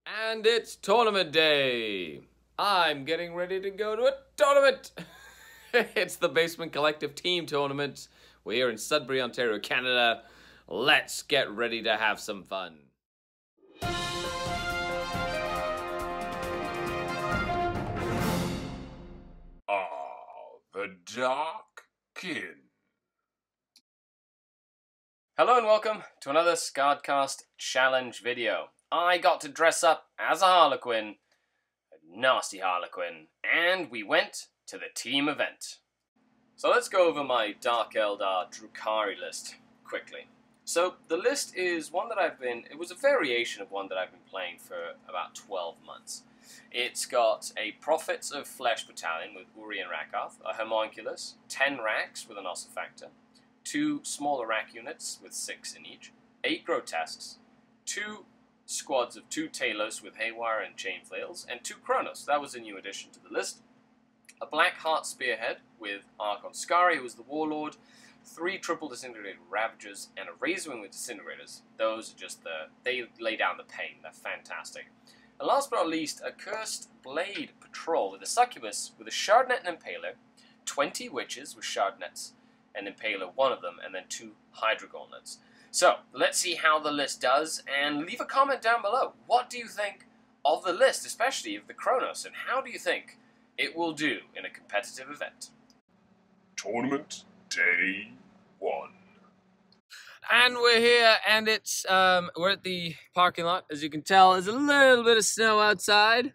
And it's tournament day. I'm getting ready to go to a tournament. It's the Basement Collective Team Tournament. We're here in Sudbury, Ontario, Canada. Let's get ready to have some fun. The Dark Kin. Hello and welcome to another SkaredCast challenge video. I got to dress up as a Harlequin, a nasty Harlequin, and we went to the team event. So let's go over my Dark Eldar Drukhari list quickly. So the list is one that it was a variation of one that I've been playing for about 12 months. It's got a Prophets of Flesh battalion with Uri and Rakath, a Homunculus, 10 racks with an Ossifactor, 2 smaller rack units with 6 in each, 8 Grotesques, 2 squads of 2 Talos with Haywire and Chain Flails, and 2 Kronos. That was a new addition to the list. A Black Heart Spearhead with Archon Skari, who was the Warlord, 3 triple disintegrated Ravagers, and a Razorwing with Disintegrators. Those are just they lay down the pain. They're fantastic. And last but not least, a Cursed Blade Patrol with a Succubus with a Shardnet and Impaler, 20 Witches with Shardnets and Impaler, one of them, and then 2 Hydra Gauntlets. So, let's see how the list does, and leave a comment down below. What do you think of the list, especially of the Kronos, and how do you think it will do in a competitive event? Tournament Day 1. And we're here, and it's, we're at the parking lot. As you can tell, there's a little bit of snow outside.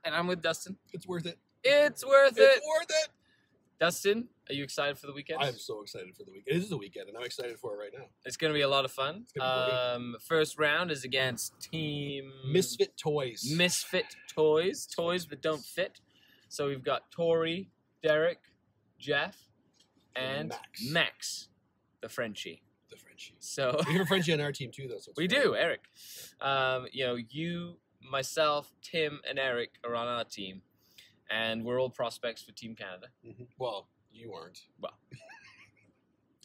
And I'm with Dustin. It's worth it. It's worth it. It's worth it. Dustin, are you excited for the weekend? I am so excited for the weekend. It is the weekend, and I'm excited for it right now. It's going to be a lot of fun. It's gonna be First round is against Team... Misfit Toys. Misfit Toys. Toys that don't fit. So we've got Tori, Derek, Jeff, and Max, the Frenchie. The Frenchie. So We have a Frenchie on our team too, though. So we do, Eric. You know, you, myself, Tim, and Eric are on our team, and we're all prospects for Team Canada. Mm-hmm. Well, you aren't. Well,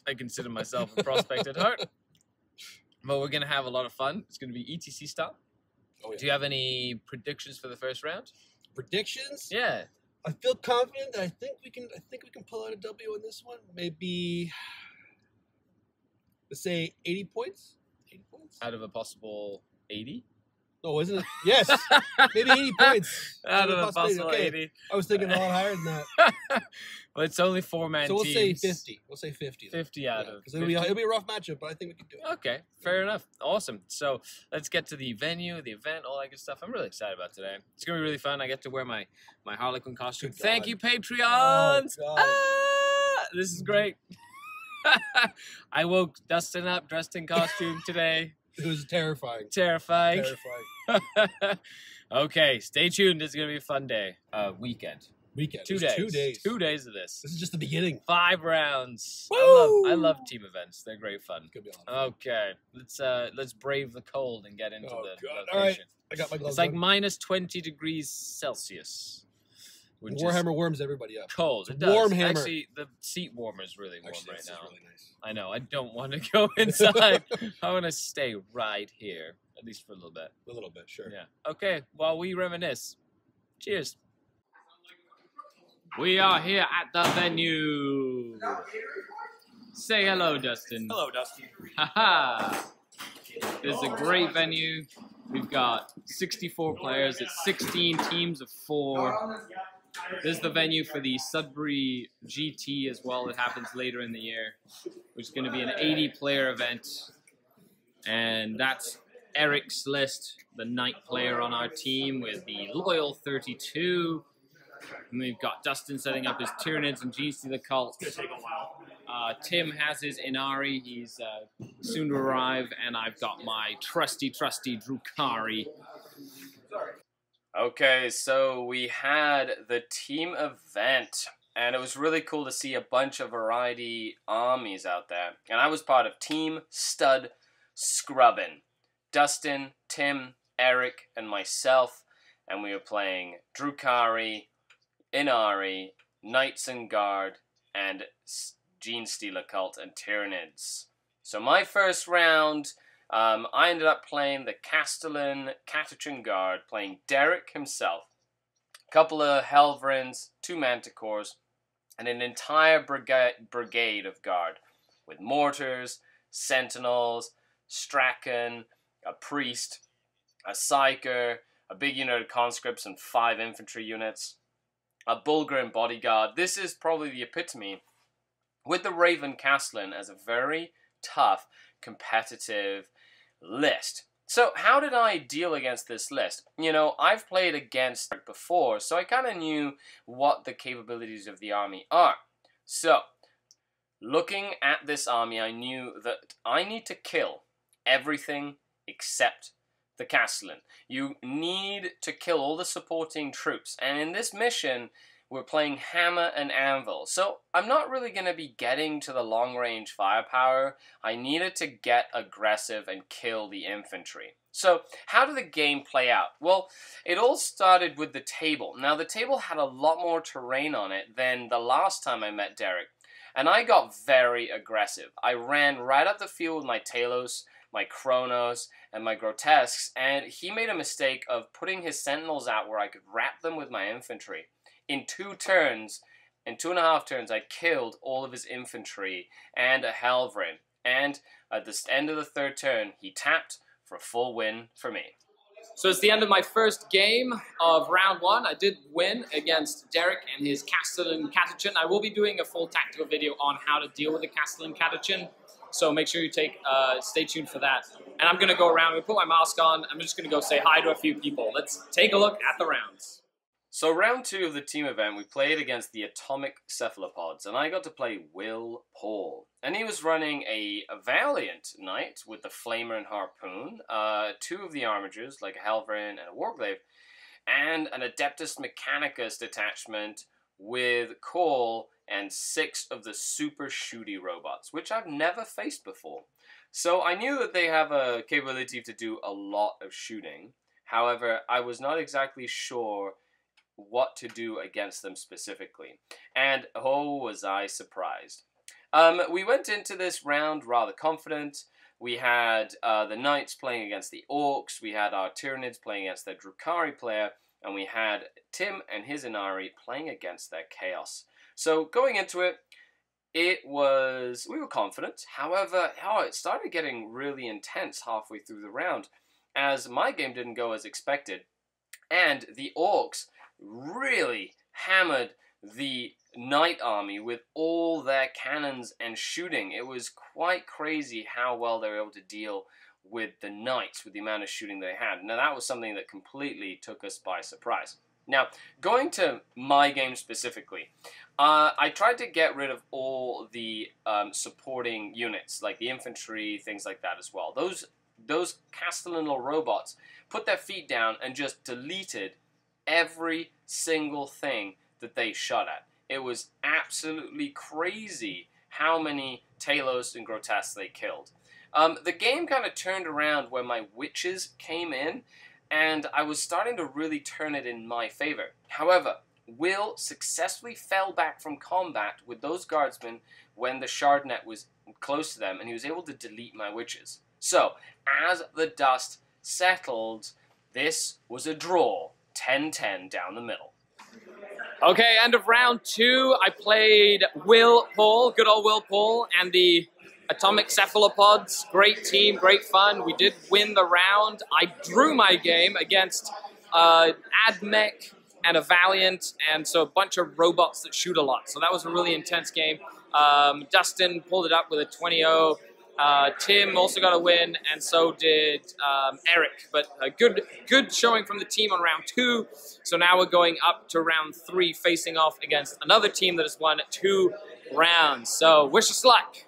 I consider myself a prospect at heart. But we're going to have a lot of fun. It's going to be ETC style. Oh, yeah. Do you have any predictions for the first round? Predictions? Yeah. I feel confident that I think we can pull out a W on this one. Maybe, let's say 80 points. 80 points. Out of a possible 80? No, isn't it? Yes. Maybe 80 points. Out of a possible okay. 80. I was thinking a lot higher than that. Well, it's only 4-man So we'll teams. say 50. We'll say 50. 50 out of Because it'll be a rough matchup, but I think we can do it. Okay, fair enough. Awesome. So let's get to the venue, the event, all that good stuff. I'm really excited about today. It's going to be really fun. I get to wear my Harlequin costume. Good Thank God. you, Patreons. Oh, God. This is great. I woke Dustin up dressed in costume today. It was terrifying. Terrifying. Terrifying. Okay, stay tuned. It's going to be a fun day. Weekend. Weekend. 2 It was days. 2 days. 2 days of this. This is just the beginning. 5 rounds. Woo! I love team events. They're great fun. It's gonna be a lot of fun. Okay, let's brave the cold and get into Oh, the God. location. All right. I got my gloves It's like on. minus 20 degrees Celsius. Which Warhammer is warms everybody up. cold. It's It does. warm hammer. Actually, the seat warmer is really warm Actually, right this is now. really nice. I know. I don't want to go inside. I want to stay right here, at least for a little bit. A little bit, sure. Yeah. Okay, while we reminisce. Cheers. We are here at the venue. Say hello, Dustin. Hello, Dustin. Haha. This is a great venue. We've got 64 players. It's 16 teams of 4. This is the venue for the Sudbury GT as well. It happens later in the year, which is going to be an 80-player event. And that's Eric's list, the knight player on our team with the Loyal 32. And we've got Dustin setting up his Tyranids and Gene Stealer Cult. It's gonna take a while. Tim has his Inari. He's soon to arrive. And I've got my trusty Drukhari. Okay, so we had the team event, and it was really cool to see a bunch of variety armies out there. And I was part of Team StudScrubbin. Dustin, Tim, Eric, and myself, and we were playing Drukhari, Inari, Knights and Guard, and Gene Stealer Cult and Tyranids. So my first round, I ended up playing the Castellan Catachin Guard, playing Derek himself, a couple of Helverins, 2 Manticores, and an entire brigade of Guard, with Mortars, Sentinels, Strachan, a Priest, a Psyker, a big unit of Conscripts, and 5 Infantry units, a Bulgrim Bodyguard. This is probably the epitome, with the Raven Castellan as a very tough, competitive list. So how did I deal against this list? You know, I've played against it before, so I kind of knew what the capabilities of the army are. So, looking at this army, I knew that I need to kill everything except the Castellan. You need to kill all the supporting troops, and in this mission, we're playing Hammer and Anvil. So I'm not really going to be getting to the long-range firepower. I needed to get aggressive and kill the infantry. So how did the game play out? Well, it all started with the table. Now the table had a lot more terrain on it than the last time I met Derek. And I got very aggressive. I ran right up the field with my Talos, my Chronos, and my Grotesques, and he made a mistake of putting his Sentinels out where I could wrap them with my infantry. In 2 turns, in 2.5 turns, I killed all of his infantry and a Helverin. And at the end of the 3rd turn, he tapped for a full win for me. So it's the end of my first game of round 1. I did win against Derek and his Castellan Catachin. I will be doing a full tactical video on how to deal with the Castellan Catachin. So make sure you stay tuned for that. And I'm going to go around and put my mask on. I'm just going to go say hi to a few people. Let's take a look at the rounds. So round 2 of the team event, we played against the Atomic Cephalopods, and I got to play Will Paul. And he was running a Valiant Knight with the Flamer and Harpoon, 2 of the Armigers, like a Helverin and a Warglaive, and an Adeptus Mechanicus detachment with Cole and 6 of the super shooty robots, which I've never faced before. So I knew that they have a capability to do a lot of shooting. However, I was not exactly sure what to do against them specifically. And oh, was I surprised. We went into this round rather confident. We had the Knights playing against the Orcs, we had our Tyranids playing against their Drukhari player, and we had Tim and his Inari playing against their Chaos. So going into it, we were confident. However, it started getting really intense halfway through the round, as my game didn't go as expected, and the Orcs really hammered the Knight army with all their cannons and shooting. It was quite crazy how well they were able to deal with the Knights, with the amount of shooting they had. Now that was something that completely took us by surprise. Now, going to my game specifically, I tried to get rid of all the supporting units, like the infantry, things like that as well. Those Castellan robots put their feet down and just deleted every single thing that they shot at. It was absolutely crazy how many Talos and Grotesques they killed. The game kind of turned around when my witches came in, and I was starting to really turn it in my favor. However, Will successfully fell back from combat with those guardsmen when the shard net was close to them, and he was able to delete my witches. So, as the dust settled, this was a draw. 10-10 down the middle. Okay, end of round 2. I played Will Paul, good old Will Paul, and the Atomic Cephalopods. Great team, great fun. We did win the round. I drew my game against Admech and a Valiant, and so a bunch of robots that shoot a lot. So that was a really intense game. Dustin pulled it up with a 20-0. Tim also got a win, and so did Eric. But a good showing from the team on round 2. So now we're going up to round 3, facing off against another team that has won 2 rounds. So wish us luck.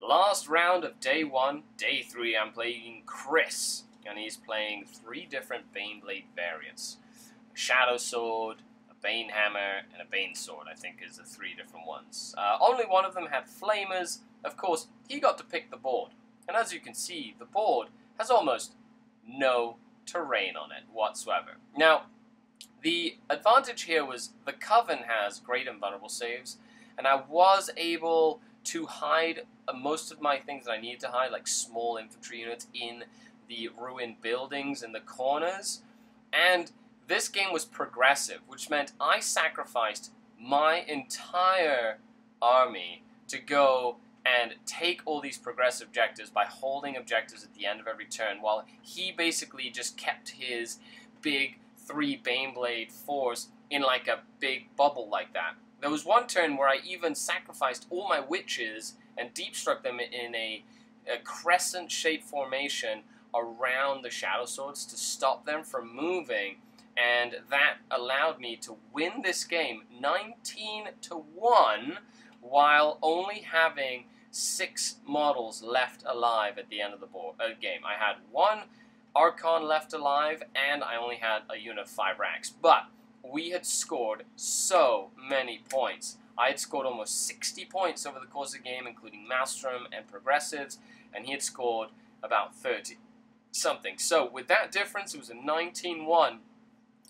Last round of day 1, day 3, I'm playing Chris, and he's playing 3 different Baneblade variants. A Shadow Sword, a Bane Hammer, and a Bane Sword, I think is the 3 different ones. Only one of them had Flamers. Of course, he got to pick the board, and as you can see, the board has almost no terrain on it whatsoever. Now, the advantage here was the Coven has great invulnerable saves, and I was able to hide most of my things that I needed to hide, like small infantry units in the ruined buildings in the corners. And this game was progressive, which meant I sacrificed my entire army to go and take all these progressive objectives by holding objectives at the end of every turn, while he basically just kept his big 3 Baneblade force in like a big bubble like that. There was one turn where I even sacrificed all my witches and deep struck them in a crescent-shaped formation around the Shadow Swords to stop them from moving, and that allowed me to win this game 19-1 while only having 6 models left alive at the end of the game. I had 1 Archon left alive, and I only had a unit of 5 racks, but we had scored so many points. I had scored almost 60 points over the course of the game, including Maelstrom and Progressives, and he had scored about 30-something. So with that difference, it was a 19-1,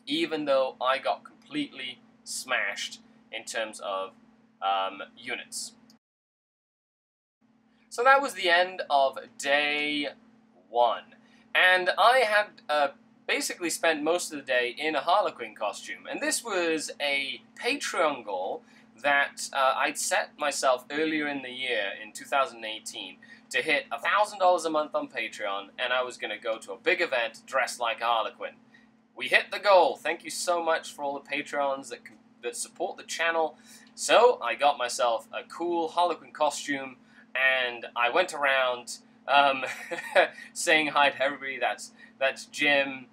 even though I got completely smashed in terms of units. So that was the end of day 1. And I had basically spent most of the day in a Harlequin costume. And this was a Patreon goal that I'd set myself earlier in the year, in 2018, to hit $1,000 a month on Patreon, and I was going to go to a big event dressed like a Harlequin. We hit the goal. Thank you so much for all the Patreons that support the channel. So I got myself a cool Harlequin costume, and I went around saying hi to everybody. That's Jim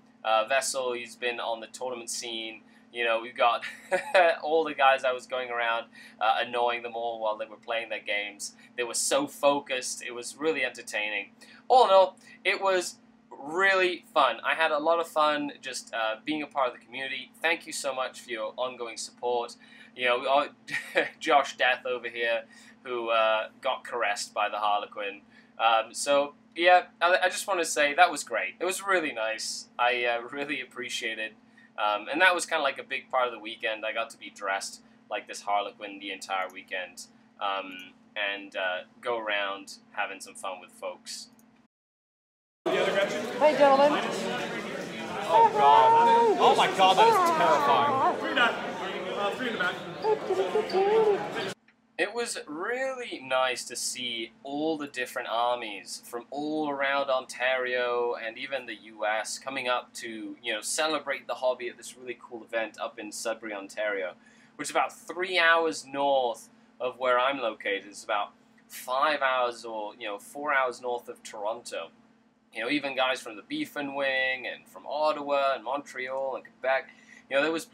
Vessel. He's been on the tournament scene. You know, we've got all the guys I was going around annoying them all while they were playing their games. They were so focused. It was really entertaining. All in all, it was really fun. I had a lot of fun just being a part of the community. Thank you so much for your ongoing support. You know, Josh Death over here, who got caressed by the Harlequin. So, yeah, I just want to say that was great. It was really nice. I really appreciated it. And that was kind of like a big part of the weekend. I got to be dressed like this Harlequin the entire weekend and go around having some fun with folks. Hey, gentlemen. Oh, God. Oh, my God, that is terrifying. 3 in the back. It was really nice to see all the different armies from all around Ontario and even the US coming up to, you know, celebrate the hobby at this really cool event up in Sudbury, Ontario, which is about 3 hours north of where I'm located. It's about 5 hours or, 4 hours north of Toronto. You know, even guys from the Beefin Wing and from Ottawa and Montreal and Quebec. You know, there was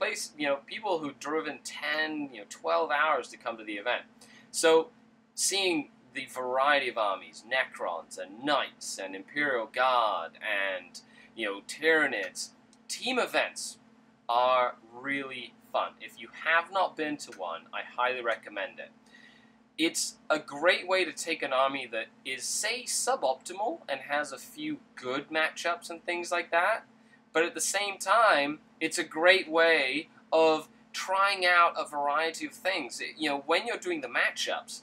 people who'd driven 10, 12 hours to come to the event. So, seeing the variety of armies, Necrons and Knights and Imperial Guard and, Tyranids, team events are really fun. If you have not been to one, I highly recommend it. It's a great way to take an army that is, say, suboptimal and has a few good matchups and things like that, but at the same time, it's a great way of trying out a variety of things. When you're doing the matchups,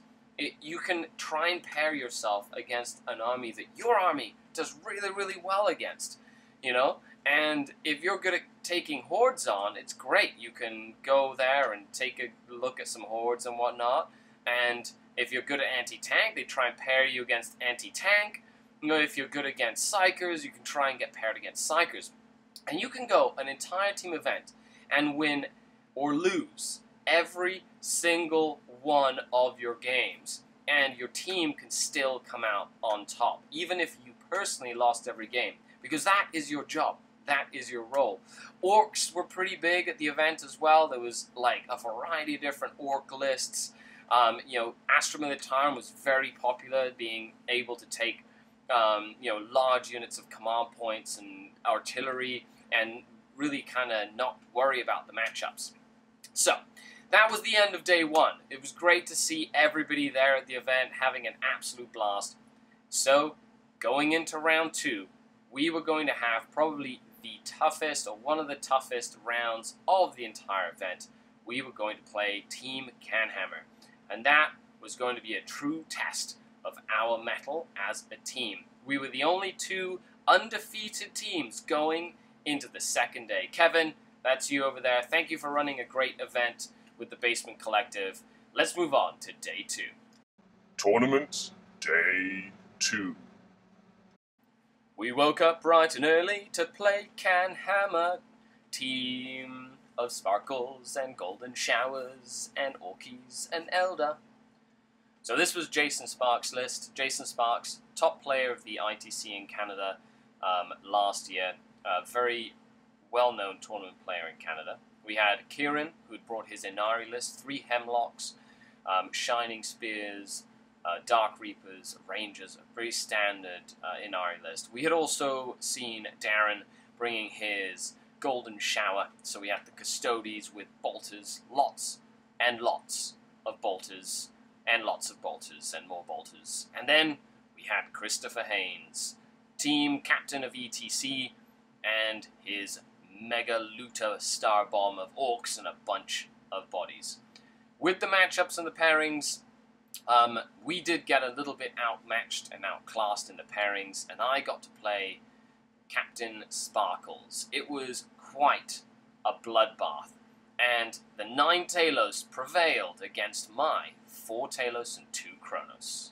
you can try and pair yourself against an army that your army does really, really well against, And if you're good at taking hordes on, it's great. You can go there and take a look at some hordes and whatnot. And if you're good at anti-tank, they try and pair you against anti-tank. If you're good against psychers, you can try and get paired against psychers. And you can go an entire team event and win or lose every single one of your games. And your team can still come out on top, even if you personally lost every game. Because that is your job. That is your role. Orcs were pretty big at the event as well. There was like a variety of different orc lists. Astra Militarum was very popular, being able to take large units of command points and artillery and really kind of not worry about the matchups. So, that was the end of day 1. It was great to see everybody there at the event having an absolute blast. So, going into round 2, we were going to have probably the toughest or one of the toughest rounds of the entire event. We were going to play Team Canhammer. And that was going to be a true test of our mettle as a team. We were the only 2 undefeated teams going into the second day. Kevin, that's you over there. Thank you for running a great event with the Basement Collective. Let's move on to day 2. Tournament Day 2. We woke up bright and early to play Can Hammer. Team of sparkles and golden showers and orkies and Elder. So this was Jason Sparks' list. Jason Sparks, top player of the ITC in Canada last year. Very well-known tournament player in Canada. We had Kieran, who'd brought his Inari list, 3 Hemlocks, Shining Spears, Dark Reapers, Rangers, a pretty standard Inari list. We had also seen Darren bringing his Golden Shower, so we had the Custodes with Bolters, lots and lots of Bolters, and lots of Bolters, and more Bolters. And then we had Christopher Haynes, team captain of ETC, and his Mega Looter Star Bomb of Orcs and a bunch of bodies. With the matchups and the pairings, we did get a little bit outmatched and outclassed in the pairings, and I got to play Captain Sparkles. It was quite a bloodbath, and the 9 Talos prevailed against my 4 Talos and 2 Kronos.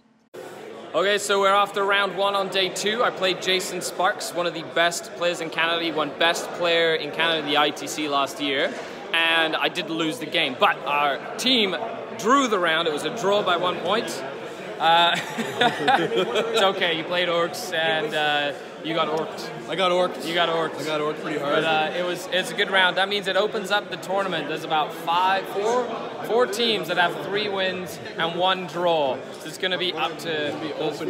Okay, so we're after round 1 on day 2. I played Jason Sparks, one of the best players in Canada. He won Best Player in Canada in the ITC last year, and I did lose the game, but our team drew the round. It was a draw by 1 point. It's okay, you played Orcs, and you got orked. I got orked. You got orked. I got orked pretty hard. But it's a good round. That means it opens up the tournament. There's about four teams that have 3 wins and 1 draw. So it's going to be up to...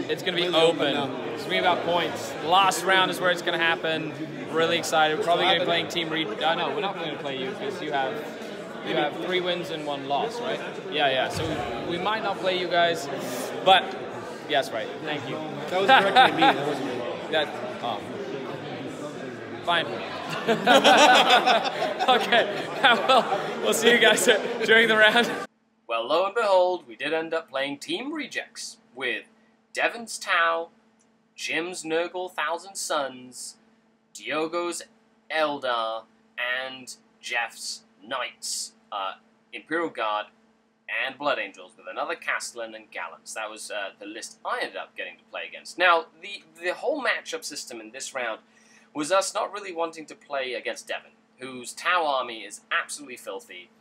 It's going to be open. It's going to be about points. The last round is where it's going to happen. Really excited. We're probably going to be playing Team Reed. No, we're not going to play you because you have 3 wins and 1 loss, right? Yeah. So we might not play you guys, but yes, right. Thank you. That was directly me. That wasn't me. Fine. Okay. Well, we'll see you guys during the round. Well, lo and behold, we did end up playing Team Rejects with Devon's Tau, Jim's Nurgle Thousand Suns, Diogo's Eldar, and Jeff's Knights, Imperial Guard, and Blood Angels, with another Castellan and Gallants. That was the list I ended up getting to play against. Now, the whole matchup system in this round was us not really wanting to play against Devon, whose Tau army is absolutely filthy,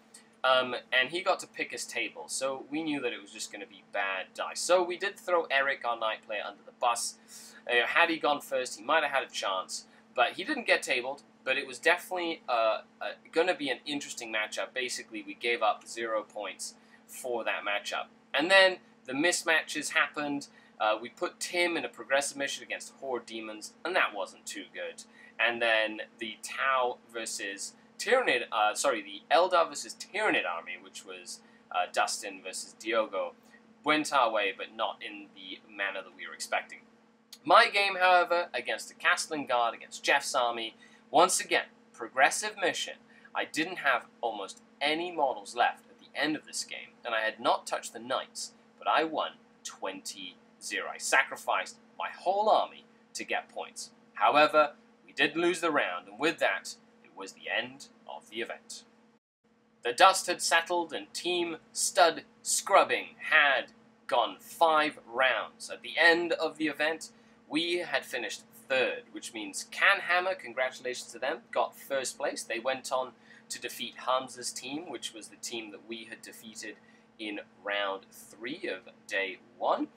and he got to pick his table, so we knew that it was just going to be bad dice. So we did throw Eric, our Knight player, under the bus. Had he gone first, he might have had a chance, but he didn't get tabled. But it was definitely going to be an interesting matchup. Basically, we gave up 0 points for that matchup. And then the mismatches happened. We put Tim in a progressive mission against Horde Demons, and that wasn't too good. And then the Tau versus Tyrannid, the Eldar versus Tyrannid army, which was Dustin versus Diogo, went our way, but not in the manner that we were expecting. My game, however, against the Castellan Guard, against Jeff's army, once again, progressive mission. I didn't have almost any models left at the end of this game, and I had not touched the Knights, but I won 20-0. I sacrificed my whole army to get points. However, we did lose the round, and with that, it was the end of the event. The dust had settled, and Team StudScrubbin had gone 5 rounds. At the end of the event, we had finished 3rd, which means Can Hammer, congratulations to them, got 1st place. They went on to defeat Hamza's team, which was the team that we had defeated in round 3 of day 1.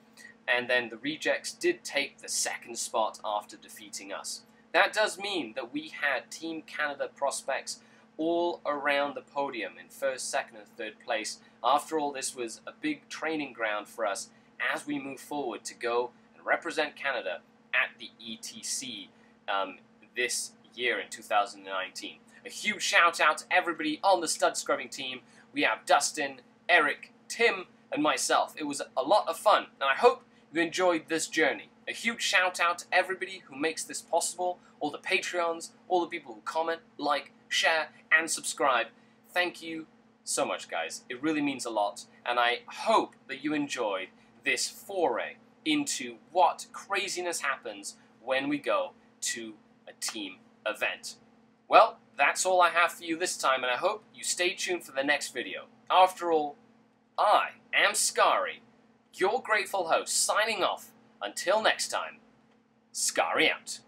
And then the Rejects did take the 2nd spot after defeating us. That does mean that we had Team Canada prospects all around the podium in 1st, 2nd, and 3rd place. After all, this was a big training ground for us as we move forward to go and represent Canada at the ETC this year in 2019. A huge shout out to everybody on the StudScrubbing team. We have Dustin, Eric, Tim, and myself. It was a lot of fun, and I hope you enjoyed this journey. A huge shout out to everybody who makes this possible, all the Patreons, all the people who comment, like, share, and subscribe. Thank you so much, guys. It really means a lot, and I hope that you enjoyed this foray into what craziness happens when we go to a team event. Well, that's all I have for you this time, and I hope you stay tuned for the next video. After all, I am Skari, your grateful host, signing off. Until next time, Skari out.